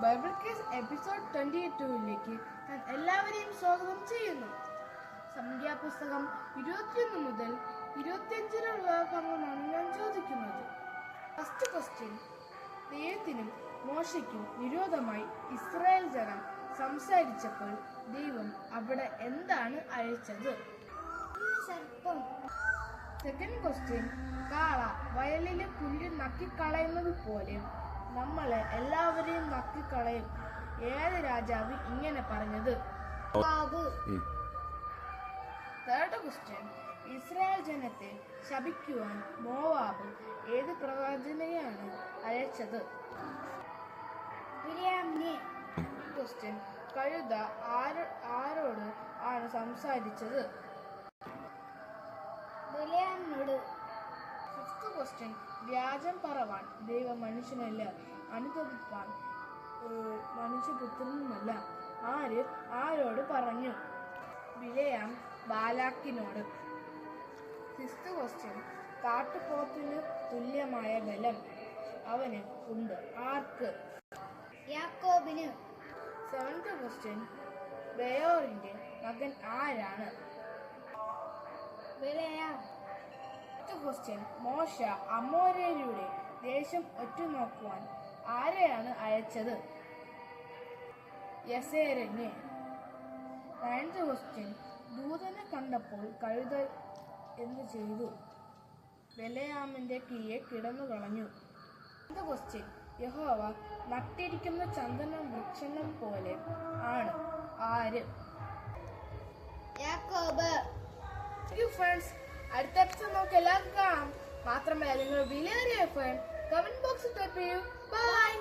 Bible case episode 22ലേക്ക് ഞാൻ എല്ലാവരെയും സ്വാഗതം ചെയ്യുന്നു. സംഖ്യാപുസ്തകം 21 മുതൽ 25 വരെയുള്ള ഭാഗങ്ങളാണ് ഞാൻ ചോദിക്കുന്നത്. ഫസ്റ്റ് ക്വസ്റ്റ്യൻ: ദൈവത്തിനും മോശയ്ക്കും വിരോധമായി ഇസ്രായേൽ ജനം സംസാരിച്ചപ്പോൾ ദൈവം അവിടെ എന്താണ് അയച്ചത്? സെക്കൻഡ് ക്വസ്റ്റ്യൻ: കാള വയലിലെ പുല്ല് നക്കിക്കളയുന്നത് പോലെ നമ്മളെ എല്ലാവരെയും നക്കിക്കളയും. ഏത് രാജാവ് ഇങ്ങനെ പറഞ്ഞത്? തേർഡ് ക്വസ്റ്റ്യൻ: ഇസ്രായേൽ ജനത്തെ ശപിക്കുവാൻ മോവാബ് ഏത് പ്രവാചകനെയാണ് അയച്ചത്? ക്വസ്റ്റ്യൻ: കഴുത ആരോട് ആണ് സംസാരിച്ചത്? ഫിഫ്ത്ത് ക്വസ്റ്റ്യൻ: വ്യാജം പറവാൻ ദൈവം മനുഷ്യനല്ല, അനുതപിപ്പാൻ മനുഷ്യപുത്രനുമല്ല. ആരോട് പറഞ്ഞു? ബിലെയാം ബാലാക്കിനോട്. സിക്സ്ത് ക്വസ്റ്റ്യൻ: കാട്ടുപോത്തിന് തുല്യമായ ബലം അവന് ഉണ്ട്. ആർക്ക്? യാക്കോബിന്. സെവൻത് ക്വസ്റ്റ്യൻ: ബെയോറിന്റെ മകൻ ആരാണ്? ബിലെയാം. ക്വസ്റ്റ്യൻ: മോശ അമോര്യരുടെ ദേശം ഒറ്റുനോക്കുവാൻ ആരെയാണ് അയച്ചത്? യസേരനെ. നയൻത് ക്വസ്റ്റ്യൻ: ദൂതനെ കണ്ടപ്പോൾ കഴുത എന്ത് ചെയ്തു? ബിലെയാമിന്റെ കീഴെ കിടന്നു കളഞ്ഞു. ക്വസ്റ്റ്യൻ: യഹോവ നട്ടിരിക്കുന്ന ചന്ദന വൃക്ഷങ്ങൾ പോലെ ആണ്. ആര്? യാക്കോബ്. ഫ്രണ്ട്സ്, അടുത്ത എപ്പിസോഡ് നമുക്ക് എല്ലാവർക്കും കാണാം. മാത്രമല്ല, നിങ്ങൾ വിലയേറിയ കമന്റ് ബോക്സിൽ ടൈപ്പ് ചെയ്യൂ. ബൈ.